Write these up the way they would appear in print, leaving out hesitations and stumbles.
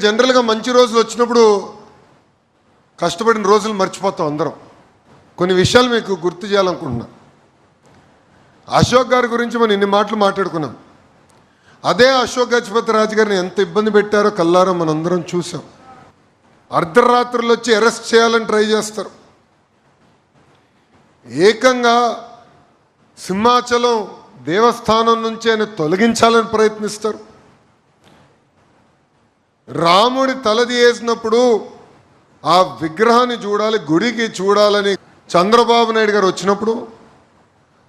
జనరల్గా మంచి రోజులు వచ్చినప్పుడు కష్టపడిన రోజులు మర్చిపోతాం అందరం. కొన్ని విషయాలు మీకు గుర్తు చేయాలనుకుంటున్నా. అశోక్ గారి గురించి మనం ఇన్ని మాటలు మాట్లాడుకున్నాం. అదే అశోక్ గజపతి రాజు గారిని ఎంత ఇబ్బంది పెట్టారో కల్లారో మనందరం చూసాం. అర్ధరాత్రులు వచ్చి అరెస్ట్ చేయాలని ట్రై చేస్తారు. ఏకంగా సింహాచలం దేవస్థానం నుంచి ఆయన తొలగించాలని ప్రయత్నిస్తారు. రాముడి తలది వేసినప్పుడు ఆ విగ్రహాన్ని చూడాలి, గుడికి చూడాలని చంద్రబాబు నాయుడు గారు వచ్చినప్పుడు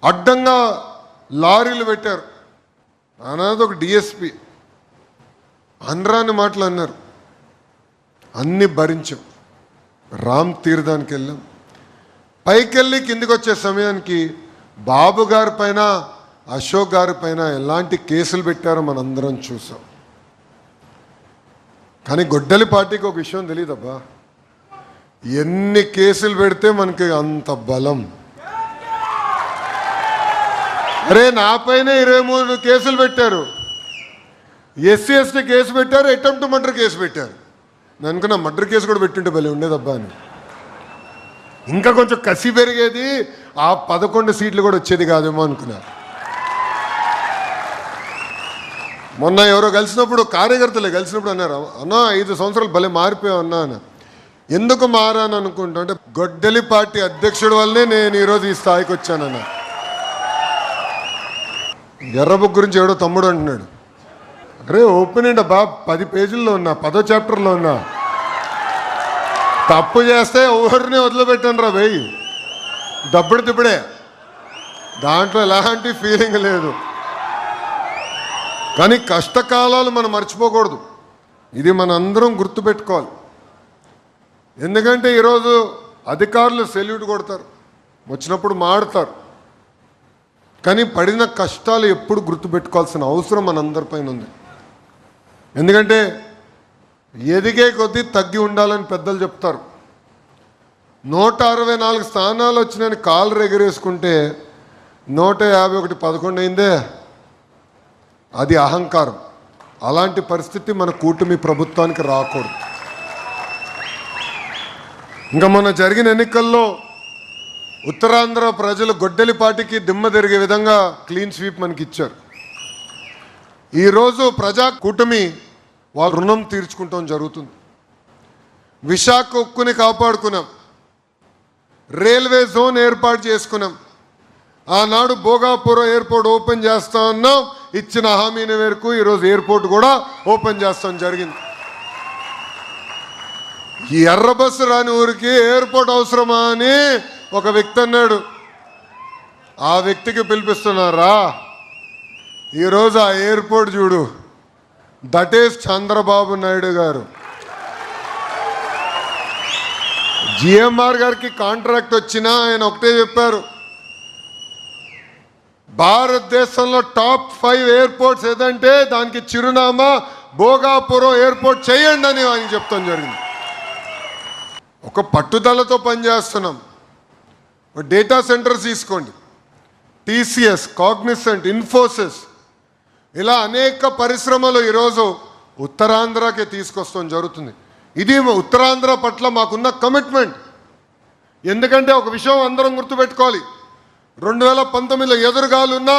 అడ్డంగా లారీలు పెట్టారు. అన్నది ఒక డిఎస్పి అనరాని మాటలు అన్నారు. అన్నీ భరించాం. రామ్ తీర్థానికి వెళ్ళాం. పైకి వెళ్ళి కిందికి వచ్చే సమయానికి బాబు గారి పైన అశోక్ గారి పైన ఎలాంటి కేసులు పెట్టారో మనందరం చూసాం. కానీ గొడ్డలి పార్టీకి ఒక విషయం తెలియదబ్బా, ఎన్ని కేసులు పెడితే మనకి అంత బలం. అరే నా పైన 23 కేసులు పెట్టారు, ఎస్సీ ఎస్టీ కేసు పెట్టారు, అటెంప్ట్ మర్డర్ కేసు పెట్టారు. నేను అనుకున్నా మర్డర్ కేసు కూడా పెట్టింటే భలే ఉండేదబ్బా అని. ఇంకా కొంచెం కసి పెరిగేది, ఆ 11 సీట్లు కూడా వచ్చేది కాదేమో అనుకున్నా. మొన్న ఎవరో కలిసినప్పుడు, కార్యకర్తలే కలిసినప్పుడు అన్నారు, అన్నా 5 సంవత్సరాలు భలే మారిపోయావు అన్నా అని. ఎందుకు మారాను అనుకుంటా అంటే గొడ్డలి పార్టీ అధ్యక్షుడి వల్లనే నేను ఈరోజు ఈ స్థాయికి వచ్చానన్నా. ఎర్రబుక్ గురించి ఎవడో తమ్ముడు అంటున్నాడు. అరే ఓపెన్ అండి బా, 10 పేజీల్లో ఉన్నా, 10వ చాప్టర్లో ఉన్నా. తప్పు చేస్తే ఎవరిని వదిలిపెట్టాను రా భయ్, దబ్బడే. దాంట్లో ఎలాంటి ఫీలింగ్ లేదు. కానీ కష్టకాలాలు మనం మర్చిపోకూడదు. ఇది మన అందరం గుర్తుపెట్టుకోవాలి. ఎందుకంటే ఈరోజు అధికారులు సెల్యూట్ కొడతారు, వచ్చినప్పుడు మాడతారు. కానీ పడిన కష్టాలు ఎప్పుడు గుర్తుపెట్టుకోవాల్సిన అవసరం మనందరిపైన ఉంది. ఎందుకంటే ఎదిగే కొద్దీ తగ్గి ఉండాలని పెద్దలు చెప్తారు. 164 స్థానాలు వచ్చినాయని కాళ్ళు ఎగరేసుకుంటే 151 11 అయిందే, అది అహంకారం. అలాంటి పరిస్థితి మన కూటమి ప్రభుత్వానికి రాకూడదు. ఇంకా మొన్న జరిగిన ఎన్నికల్లో ఉత్తరాంధ్ర ప్రజలు గొడ్డలిపాటికి దిమ్మ తిరిగే విధంగా క్లీన్ స్వీప్ మనకి ఇచ్చారు. ఈరోజు ప్రజా కూటమి వాళ్ళ రుణం తీర్చుకుంటాం జరుగుతుంది. విశాఖ ఉక్కుని కాపాడుకున్నాం, రైల్వే జోన్ ఏర్పాటు చేసుకున్నాం. ఆనాడు భోగాపురం ఎయిర్పోర్ట్ ఓపెన్ చేస్తా ఉన్నాం, ఇచ్చిన హామీని మేరకు ఈరోజు ఎయిర్పోర్ట్ కూడా ఓపెన్ చేస్తాం జరిగింది. ఈ ఎర్ర బస్సు రాని ఊరికి ఎయిర్పోర్ట్ అవసరమా అని ఒక వ్యక్తి అన్నాడు. ఆ వ్యక్తికి పిలిపిస్తున్నారా? ఈరోజు ఆ ఎయిర్పోర్ట్ చూడు, దట్ ఈస్ చంద్రబాబు నాయుడు గారు. జిఎంఆర్ గారికి కాంట్రాక్ట్ వచ్చినా ఆయన ఒకటే చెప్పారు, భారతదేశంలో టాప్ 5 ఎయిర్పోర్ట్స్ ఏదంటే దానికి చిరునామా భోగాపురం ఎయిర్పోర్ట్ చేయండి అని ఆయన చెప్తాం జరిగింది. ఒక పట్టుదలతో పనిచేస్తున్నాం. డేటా సెంటర్స్ తీసుకోండి, టీసీఎస్, కాగ్నిసెంట్, ఇన్ఫోసిస్, ఇలా అనేక పరిశ్రమలు ఈరోజు ఉత్తరాంధ్రకే తీసుకొస్తాం జరుగుతుంది. ఇది ఉత్తరాంధ్ర పట్ల మాకున్న కమిట్మెంట్. ఎందుకంటే ఒక విషయం అందరం గుర్తుపెట్టుకోవాలి, 2019లో ఎదురుగాలున్న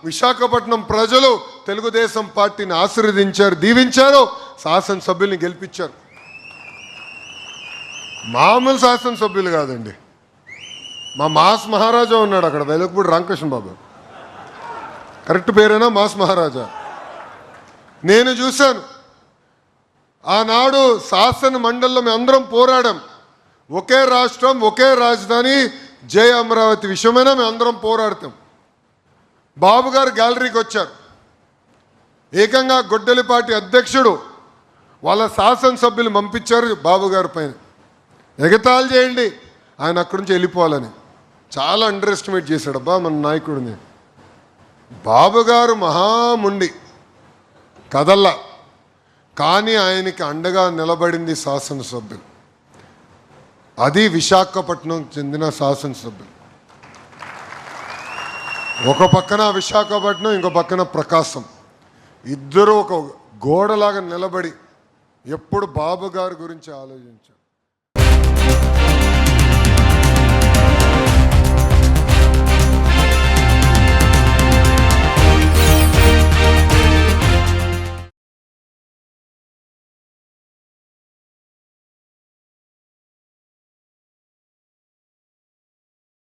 విశాఖపట్నం ప్రజలు తెలుగుదేశం పార్టీని ఆశీర్వదించారు, దీవించారు, శాసనసభ్యుల్ని గెలిపించారు. మామూలు శాసనసభ్యులు కాదండి. మా మాస్ మహారాజా ఉన్నాడు అక్కడ, వెలగపూడి రామకృష్ణ బాబు, కరెక్ట్ పేరేనా? మాస్ మహారాజా. నేను చూశాను ఆనాడు శాసన మండలిలో మేము అందరం పోరాడాం. ఒకే రాష్ట్రం, ఒకే రాజధాని, జై అమరావతి విషయమైనా మేము అందరం పోరాడతాం. బాబు గారు గ్యాలరీకి వచ్చారు. ఏకంగా గొడ్డలిపాటి అధ్యక్షుడు వాళ్ళ శాసనసభ్యులు పంపించారు బాబు గారి పైన, ఎగతాళి చేయండి, ఆయన అక్కడి నుంచి వెళ్ళిపోవాలని. చాలా అండర్ ఎస్టిమేట్ చేశాడబ్బా మన నాయకుడిని. బాబు గారు మహాముండి కదల్లా, కానీ ఆయనకి అండగా నిలబడింది శాసనసభ్యులు. అది విశాఖపట్నం చెందిన శాసనసభ్యులు. ఒక పక్కన విశాఖపట్నం, ఇంకో పక్కన ప్రకాశం, ఇద్దరు ఒక గోడలాగా నిలబడి ఎప్పుడు బాబు గారి గురించి ఆలోచించాం.